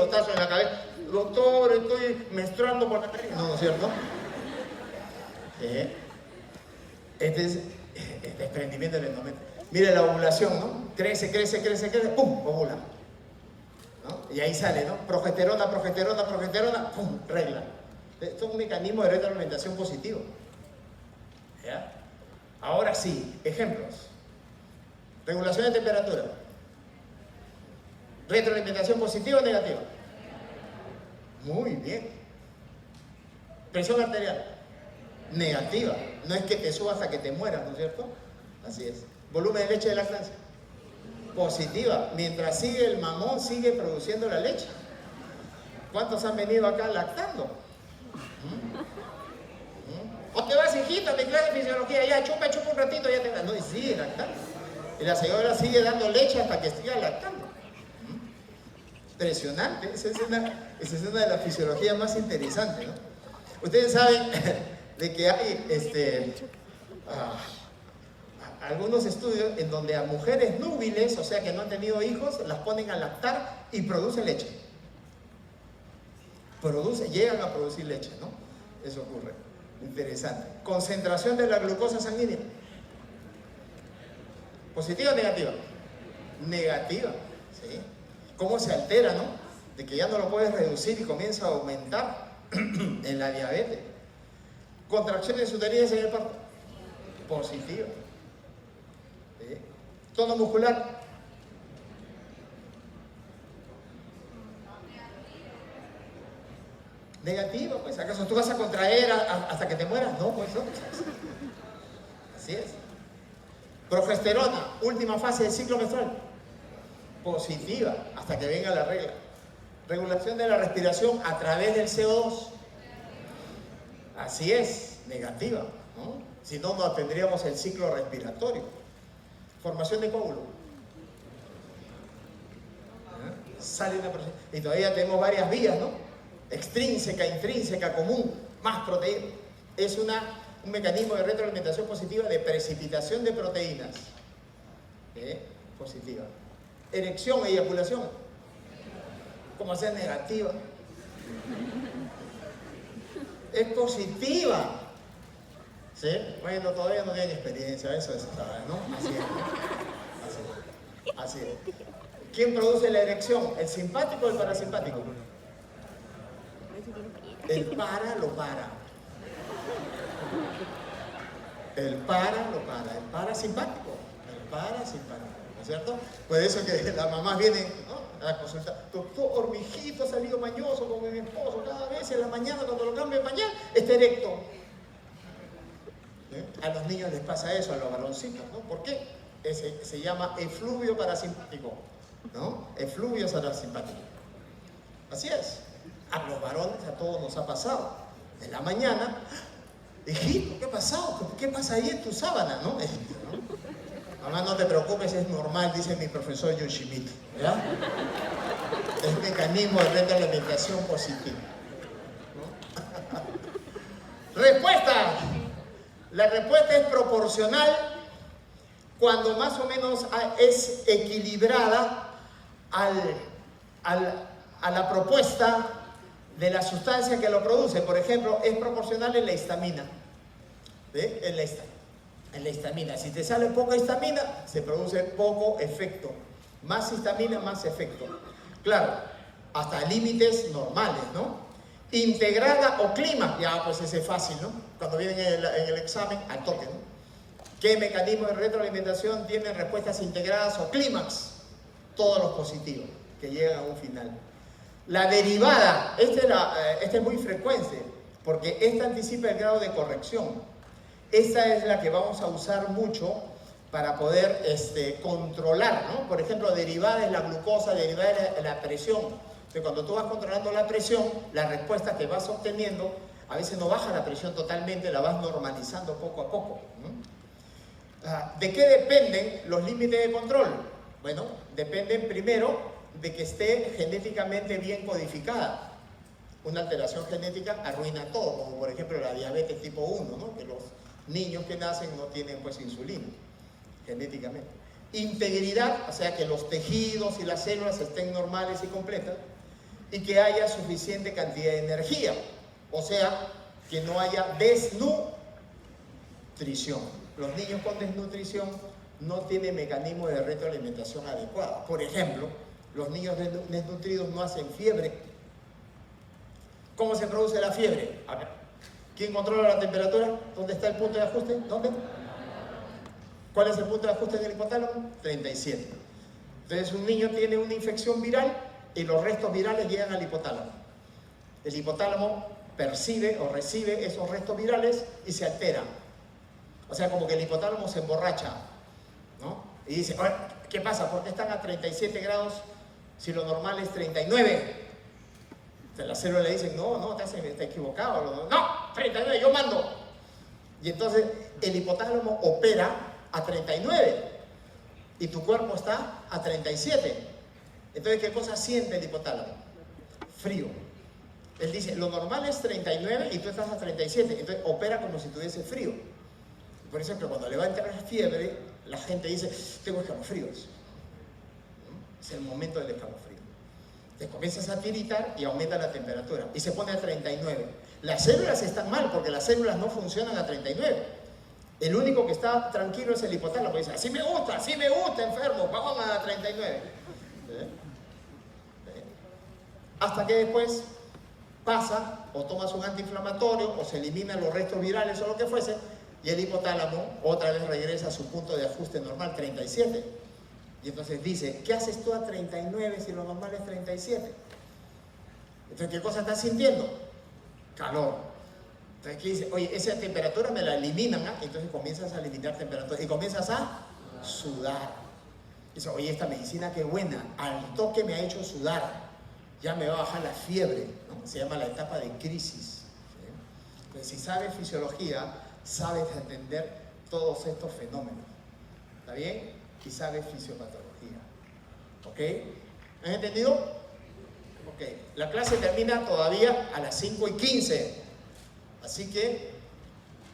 pelotazo en la cabeza. Doctor, estoy menstruando por la nariz. No, ¿no es cierto? Este es el desprendimiento del endometrio. Mire la ovulación, ¿no? Crece, ¡pum! Ovula. ¿No? Y ahí sale, ¿no? Progesterona, ¡pum! Regla. Esto es un mecanismo de retroalimentación positivo. ¿Ya? Ahora sí, ejemplos. Regulación de temperatura. ¿Retroalimentación positiva o negativa? Muy bien. Presión arterial. Negativa. No es que te suba hasta que te mueras, ¿no es cierto? Así es. Volumen de leche de lactancia. Positiva. Mientras sigue el mamón, sigue produciendo la leche. ¿Cuántos han venido acá lactando? ¿O te vas, hijita, te clase de fisiología? Ya, chupa un ratito, ya te vas. No, y sigue lactando. Y la señora sigue dando leche hasta que siga lactando. Impresionante. Esa es una de las fisiologías más interesantes, ¿no? Ustedes saben de que hay algunos estudios en donde a mujeres núbiles, o sea que no han tenido hijos, las ponen a lactar y producen leche. Llegan a producir leche, ¿no? Eso ocurre. Interesante. Concentración de la glucosa sanguínea. ¿Positiva o negativa? Negativa, ¿sí? ¿Cómo se altera, no? De que ya no lo puedes reducir y comienza a aumentar en la diabetes. Contracciones uterinas en el parto. Positiva. ¿Sí? Tono muscular. Negativa, pues. ¿Acaso tú vas a contraer hasta que te mueras? No, pues no. Así es. Progesterona, última fase del ciclo menstrual. Positiva, hasta que venga la regla. Regulación de la respiración a través del CO2. Así es, negativa, ¿no? Si no, no tendríamos el ciclo respiratorio. Formación de coágulo. Sale una proteína. Y todavía tenemos varias vías, ¿no? Extrínseca, intrínseca, común, más proteína. Es un mecanismo de retroalimentación positiva de precipitación de proteínas. Positiva. Erección, eyaculación. ¿Cómo hacer negativa? Es positiva. ¿Sí? Bueno, todavía no tienen experiencia, eso es, ¿no? Así es. ¿Quién produce la erección? ¿El simpático o el parasimpático? El para lo para. El parasimpático. ¿No es cierto? Pues eso que las mamás vienen, ¿no?, a la consulta. Doctor, mi hijito ha salido mañoso con mi esposo. Cada vez en la mañana cuando lo cambio el pañal está erecto. A los niños les pasa eso, a los varoncitos, ¿no? ¿Por qué? Se llama efluvio parasimpático, ¿no? Efluvio parasimpático. Así es. A los varones, a todos nos ha pasado. En la mañana, hijito, ¿qué ha pasado? ¿Qué pasa ahí en tu sábana? ¿No? Mamá, no te preocupes, es normal, dice mi profesor Yoshimito. ¿Ya? Es mecanismo de retroalimentación positiva, ¿no? Respuesta. La respuesta es proporcional cuando más o menos es equilibrada a la propuesta de la sustancia que lo produce. Por ejemplo, es proporcional en la histamina. ¿Ve? En la histamina. Si te sale poca histamina, se produce poco efecto. Más histamina, más efecto. Claro, hasta límites normales, ¿no? Integrada o clima, ya pues ese es fácil, ¿no? Cuando vienen en el examen, al toque, ¿no? ¿Qué mecanismo de retroalimentación tienen respuestas integradas o clímax? Todos los positivos que llegan a un final. La derivada, esta es muy frecuente, porque esta anticipa el grado de corrección. Esta es la que vamos a usar mucho para poder controlar, ¿no? Por ejemplo, derivada es la glucosa, derivada es la presión. Entonces, cuando tú vas controlando la presión, la respuesta que vas obteniendo, a veces no baja la presión totalmente, la vas normalizando poco a poco, ¿no? ¿De qué dependen los límites de control? Bueno, dependen primero de que esté genéticamente bien codificada. Una alteración genética arruina todo, como por ejemplo la diabetes tipo 1, ¿no? Que los niños que nacen no tienen pues insulina, genéticamente. Integridad, o sea que los tejidos y las células estén normales y completas. y que haya suficiente cantidad de energía, o sea, que no haya desnutrición. Los niños con desnutrición no tienen mecanismo de retroalimentación adecuado. Por ejemplo, los niños desnutridos no hacen fiebre. ¿Cómo se produce la fiebre? A ver, ¿quién controla la temperatura? ¿Dónde está el punto de ajuste? ¿Dónde? ¿Cuál es el punto de ajuste en el hipotálamo? 37. Entonces un niño tiene una infección viral y los restos virales llegan al hipotálamo. El hipotálamo percibe o recibe esos restos virales y se altera. O sea, como que el hipotálamo se emborracha, ¿no? Y dice, ¿qué pasa? ¿Por qué están a 37 grados si lo normal es 39? Entonces las células le dicen, no, está equivocado. No, 39, yo mando. Y entonces el hipotálamo opera a 39 y tu cuerpo está a 37. Entonces, ¿qué cosa siente el hipotálamo? Frío. Él dice, lo normal es 39 y tú estás a 37. Entonces opera como si tuviese frío. Por ejemplo, cuando le va a entrar fiebre, la gente dice, tengo escalofríos. Es el momento del escalofrío. Te comienzas a tiritar y aumenta la temperatura. Y se pone a 39. Las células están mal porque las células no funcionan a 39. El único que está tranquilo es el hipotálamo. Dice, así me gusta, enfermo, vamos a 39. Hasta que después pasa, o tomas un antiinflamatorio, o se eliminan los restos virales o lo que fuese, y el hipotálamo otra vez regresa a su punto de ajuste normal, 37. Y entonces dice, ¿qué haces tú a 39 si lo normal es 37? Entonces, ¿qué cosa estás sintiendo? Calor. Entonces, ¿qué dice? Oye, esa temperatura me la eliminan, ¿ah? Entonces comienzas a eliminar temperatura y comienzas a sudar. Dice, oye, esta medicina qué buena, al toque me ha hecho sudar, ya me va a bajar la fiebre, ¿no? Se llama la etapa de crisis. ¿Sí? Entonces, si sabes fisiología, sabes entender todos estos fenómenos. ¿Está bien? Y sabes fisiopatología. ¿Ok? ¿Han entendido? Ok. La clase termina todavía a las 5:15. Así que,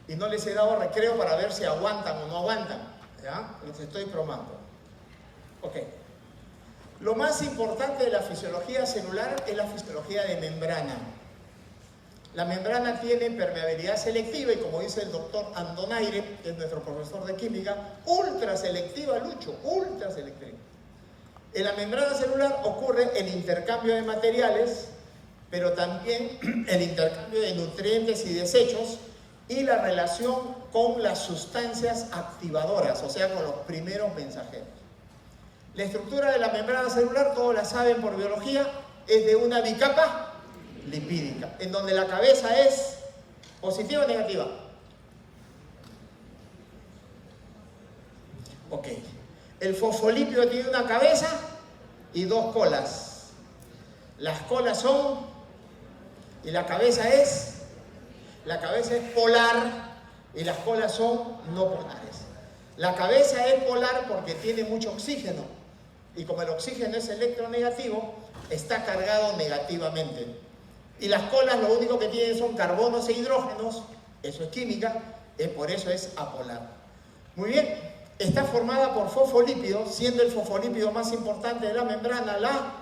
y no les he dado recreo para ver si aguantan o no aguantan. ¿Ya? Los estoy probando. Ok. Lo más importante de la fisiología celular es la fisiología de membrana. La membrana tiene permeabilidad selectiva y, como dice el doctor Andonaire, que es nuestro profesor de química, ultra selectiva, Lucho, ultra selectiva. En la membrana celular ocurre el intercambio de materiales, pero también el intercambio de nutrientes y desechos y la relación con las sustancias activadoras, o sea, con los primeros mensajeros. La estructura de la membrana celular, todos la saben por biología, es de una bicapa lipídica, en donde la cabeza es positiva o negativa. Ok. El fosfolípido tiene una cabeza y dos colas. Las colas son, y la cabeza es polar y las colas son no polares. La cabeza es polar porque tiene mucho oxígeno y como el oxígeno es electronegativo, está cargado negativamente. Y las colas lo único que tienen son carbonos e hidrógenos, eso es química, por eso es apolar. Muy bien, está formada por fosfolípidos, siendo el fosfolípido más importante de la membrana la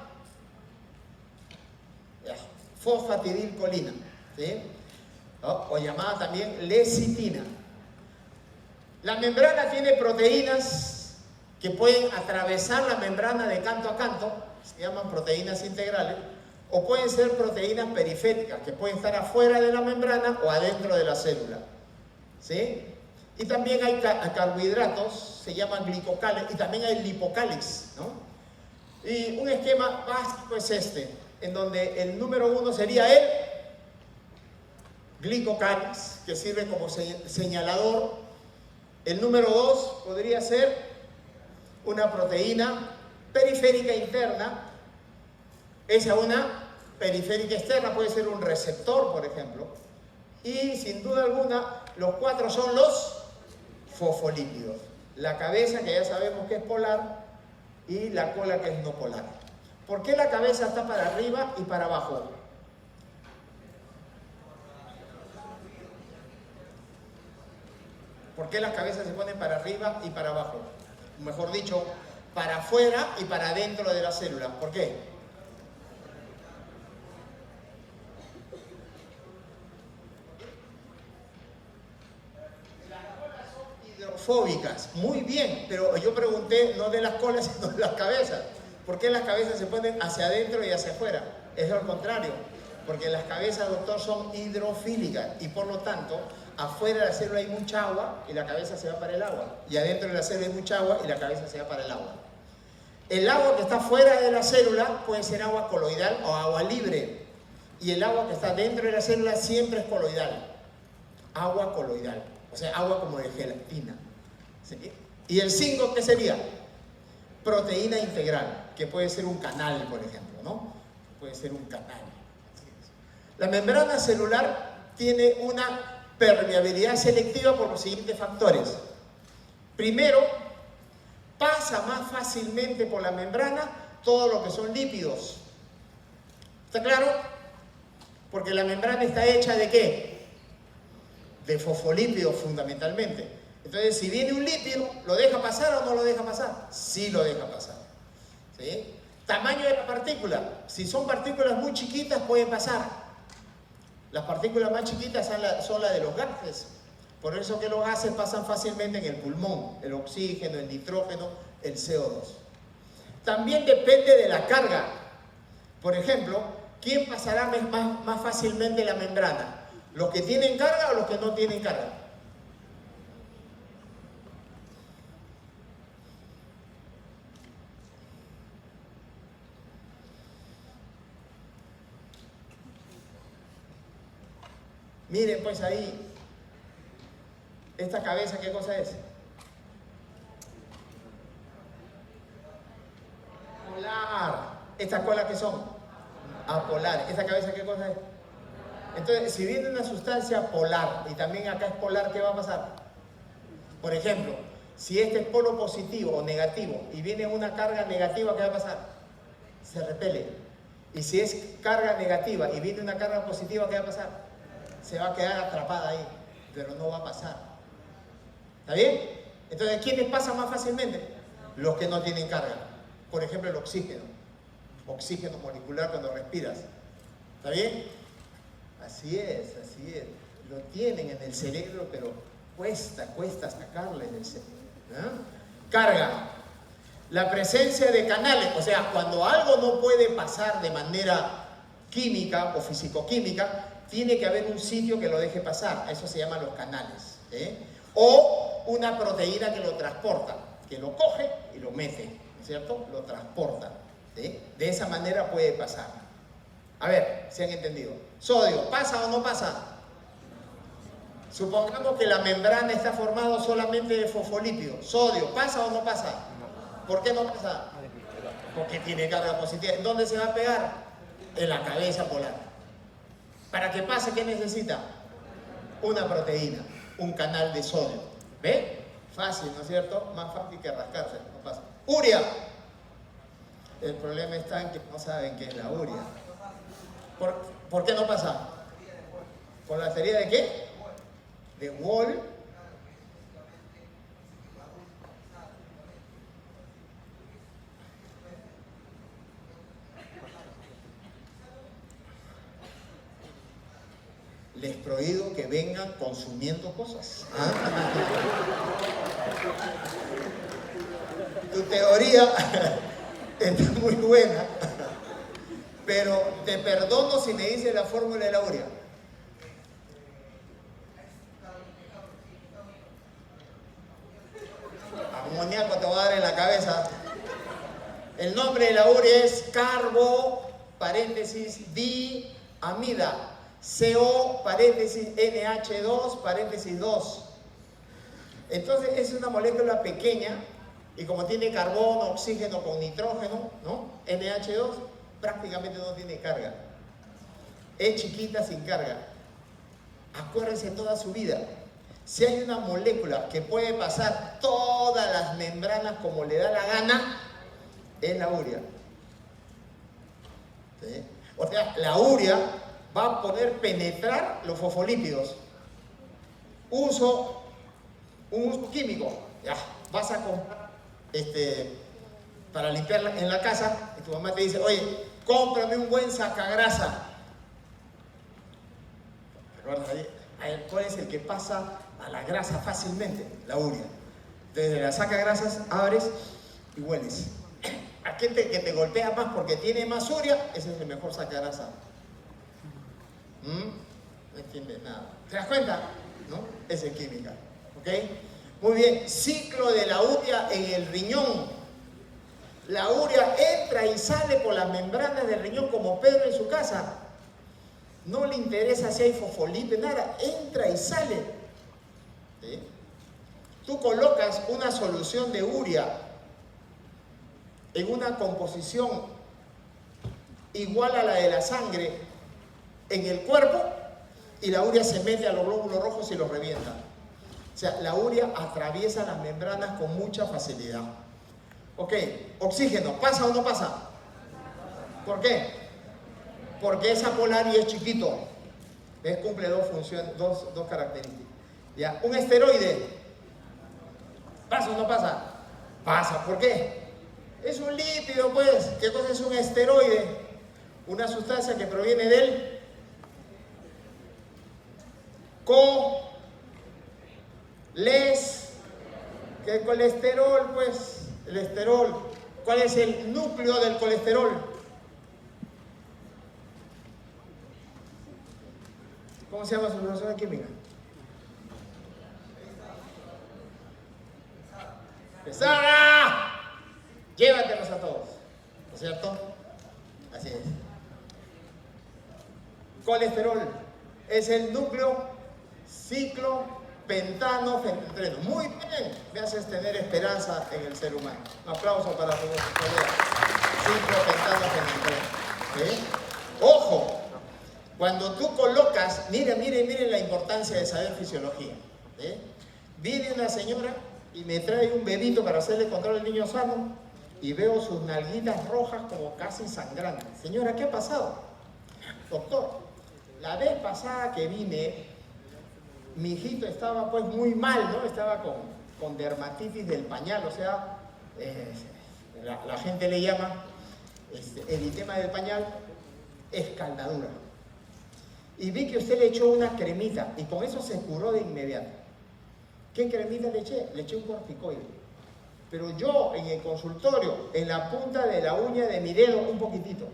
fosfatidilcolina, ¿sí? O llamada también lecitina. La membrana tiene proteínas que pueden atravesar la membrana de canto a canto, se llaman proteínas integrales, o pueden ser proteínas periféricas, que pueden estar afuera de la membrana o adentro de la célula. ¿Sí? Y también hay carbohidratos, se llaman glicocales, y también hay lipocálix, ¿no? Y un esquema básico es este, en donde el número 1 sería el glicocálix, que sirve como señalador. El número 2 podría ser una proteína periférica interna. Esa una periférica externa puede ser un receptor, por ejemplo. Y sin duda alguna, los 4 son los fosfolípidos. La cabeza, que ya sabemos que es polar, y la cola, que es no polar. ¿Por qué la cabeza está para arriba y para abajo? ¿Por qué las cabezas se ponen para arriba y para abajo? Mejor dicho, para afuera y para adentro de la célula. ¿Por qué? fóbicas. Muy bien, pero yo pregunté no de las colas, sino de las cabezas. ¿Por qué las cabezas se ponen hacia adentro y hacia afuera? Es lo contrario. Porque las cabezas, doctor, son hidrofílicas y por lo tanto, afuera de la célula hay mucha agua y la cabeza se va para el agua. Y adentro de la célula hay mucha agua y la cabeza se va para el agua. El agua que está fuera de la célula puede ser agua coloidal o agua libre. Y el agua que está dentro de la célula siempre es coloidal. Agua coloidal. O sea, agua como de gelatina. ¿Sí? Y el 5, ¿qué sería? Proteína integral, que puede ser un canal, por ejemplo, ¿no? Puede ser un canal. La membrana celular tiene una permeabilidad selectiva por los siguientes factores. Primero, pasa más fácilmente por la membrana todo lo que son lípidos. ¿Está claro? Porque la membrana está hecha ¿de qué? De fosfolípidos fundamentalmente. Entonces, si viene un lípido, ¿lo deja pasar o no lo deja pasar? Sí lo deja pasar. ¿Sí? Tamaño de la partícula. Si son partículas muy chiquitas, pueden pasar. Las partículas más chiquitas son las de los gases. Por eso que los gases pasan fácilmente en el pulmón. El oxígeno, el nitrógeno, el CO2. También depende de la carga. Por ejemplo, ¿quién pasará más fácilmente la membrana? ¿Los que tienen carga o los que no tienen carga? Miren pues ahí, esta cabeza, ¿qué cosa es? Polar. ¿Estas colas qué son? Apolar. ¿Esta cabeza qué cosa es? Entonces, si viene una sustancia polar y también acá es polar, ¿qué va a pasar? Por ejemplo, si este es polo positivo o negativo y viene una carga negativa, ¿qué va a pasar? Se repele. Y si es carga negativa y viene una carga positiva, ¿qué va a pasar? Se va a quedar atrapada ahí, pero no va a pasar. ¿Está bien? Entonces, ¿quiénes pasan más fácilmente? Los que no tienen carga. Por ejemplo, el oxígeno. Oxígeno molecular cuando respiras. ¿Está bien? Así es, así es. Lo tienen en el cerebro, pero cuesta sacarle del cerebro. ¿Ah? Carga. La presencia de canales, o sea, cuando algo no puede pasar de manera química o fisicoquímica, tiene que haber un sitio que lo deje pasar. Eso se llama los canales. O una proteína que lo transporta, que lo coge y lo mete, ¿no es cierto? Lo transporta. ¿Sí? De esa manera puede pasar. A ver, si han entendido. Sodio, ¿pasa o no pasa? Supongamos que la membrana está formada solamente de fosfolípidos. Sodio, ¿pasa o no pasa? ¿Por qué no pasa? Porque tiene carga positiva. ¿En dónde se va a pegar? En la cabeza polar. Para que pase, ¿qué necesita? Una proteína, un canal de sodio. ¿Ve? Fácil, ¿no es cierto? Más fácil que rascarse, no pasa. Urea. El problema está en que no saben qué es la urea. ¿Por qué no pasa? ¿Por la teoría de qué? De Wall. Les prohíbo que vengan consumiendo cosas. ¿Ah? Tu teoría está muy buena, pero te perdono si me dices la fórmula de la urea. Amoníaco te voy a dar en la cabeza. El nombre de la urea es carbo, paréntesis, diamida. CO, paréntesis, NH2, paréntesis 2. Entonces es una molécula pequeña y como tiene carbono, oxígeno con nitrógeno, ¿no? NH2, prácticamente no tiene carga. Es chiquita sin carga. Acuérdense toda su vida. Si hay una molécula que puede pasar todas las membranas como le da la gana, es la urea. ¿Sí? O sea, la urea va a poder penetrar los fosfolípidos. Un uso químico. Ya, vas a comprar para limpiar en la casa y tu mamá te dice, oye, cómprame un buen sacagrasa. ¿Cuál es el que pasa a la grasa fácilmente? La urea. Entonces de la sacagrasas abres y hueles. Aquel que te golpea más porque tiene más urea, ese es el mejor sacagrasa. No entiendes nada. ¿Te das cuenta? ¿No? Esa es química. ¿Ok? Muy bien. Ciclo de la urea en el riñón. La urea entra y sale por las membranas del riñón como Pedro en su casa. No le interesa si hay fosfolípidos, nada. Entra y sale. ¿Sí? Tú colocas una solución de urea en una composición igual a la de la sangre en el cuerpo y la urea se mete a los glóbulos rojos y los revienta. O sea, la urea atraviesa las membranas con mucha facilidad. Ok, oxígeno, ¿pasa o no pasa? ¿Por qué? Porque es apolar y es chiquito. ¿Ves? Cumple dos funciones, dos características. ¿Ya? Un esteroide, ¿pasa o no pasa? Pasa, ¿por qué? Es un lípido, pues. ¿Qué cosa es un esteroide? Una sustancia que proviene del que el colesterol, pues, el esterol. ¿Cuál es el núcleo del colesterol? ¿Cómo se llama su relación química? ¡Pesada! Llévatelos a todos, ¿no es cierto? Así es. Colesterol es el núcleo ciclopentano-feniltreno. Muy bien, me haces tener esperanza en el ser humano. Un aplauso para todos los colegas. Ciclopentano-feniltreno. ¿Sí? Ojo, cuando tú colocas, miren la importancia de saber fisiología. ¿Sí? Viene una señora y me trae un bebito para hacerle control al niño sano y veo sus nalguitas rojas como casi sangrantes. Señora, ¿qué ha pasado? Doctor, la vez pasada que vine, mi hijito estaba pues muy mal, ¿no? Estaba con dermatitis del pañal, o sea, la gente le llama eritema del pañal, escaldadura. Y vi que usted le echó una cremita y con eso se curó de inmediato. ¿Qué cremita le eché? Le eché un corticoide. Pero yo en el consultorio, en la punta de la uña de mi dedo, un poquitito.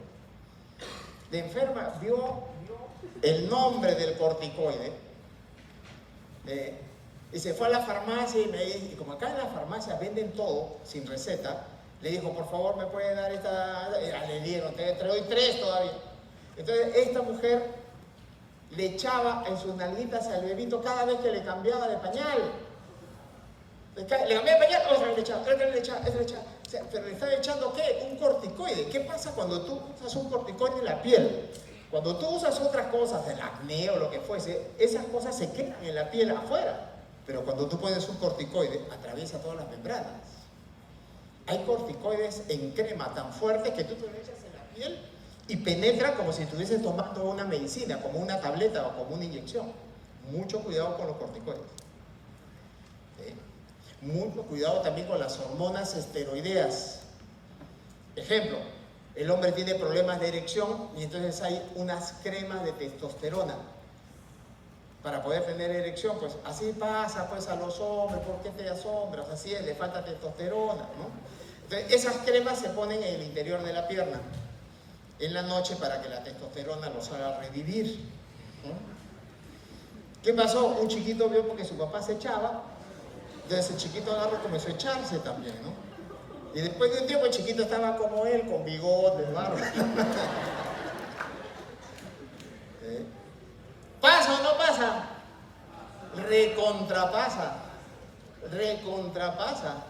La enferma vio el nombre del corticoide y se fue a la farmacia y como acá en la farmacia venden todo sin receta, le dijo, por favor, ¿me puede dar esta? Le dieron, te doy 3 todavía. Entonces esta mujer le echaba en sus nalguitas al bebito cada vez que le cambiaba de pañal. Le cambiaba de pañal, otra vez le echaba, otra vez le echaba, otra vez le echaba. O sea, pero le estaba echando ¿qué? Un corticoide. ¿Qué pasa cuando tú usas un corticoide en la piel? Cuando tú usas otras cosas, el acné o lo que fuese, esas cosas se quedan en la piel afuera. Pero cuando tú pones un corticoide, atraviesa todas las membranas. Hay corticoides en crema tan fuertes que tú te lo echas en la piel y penetra como si estuvieses tomando una medicina, como una tableta o como una inyección. Mucho cuidado con los corticoides. ¿Sí? Mucho cuidado también con las hormonas esteroideas. Ejemplo, el hombre tiene problemas de erección y entonces hay unas cremas de testosterona para poder tener erección. Pues así pasa pues a los hombres. ¿Por qué te asombras? Así es, le falta testosterona, ¿no? Entonces esas cremas se ponen en el interior de la pierna en la noche para que la testosterona los haga revivir, ¿no? ¿Qué pasó? Un chiquito vio porque su papá se echaba, entonces el chiquito agarró y comenzó a echarse también, ¿no? Y después de un tiempo el chiquito estaba como él, con bigotes, barba. ¿Eh? ¿Pasa o no pasa? Recontrapasa. Recontrapasa.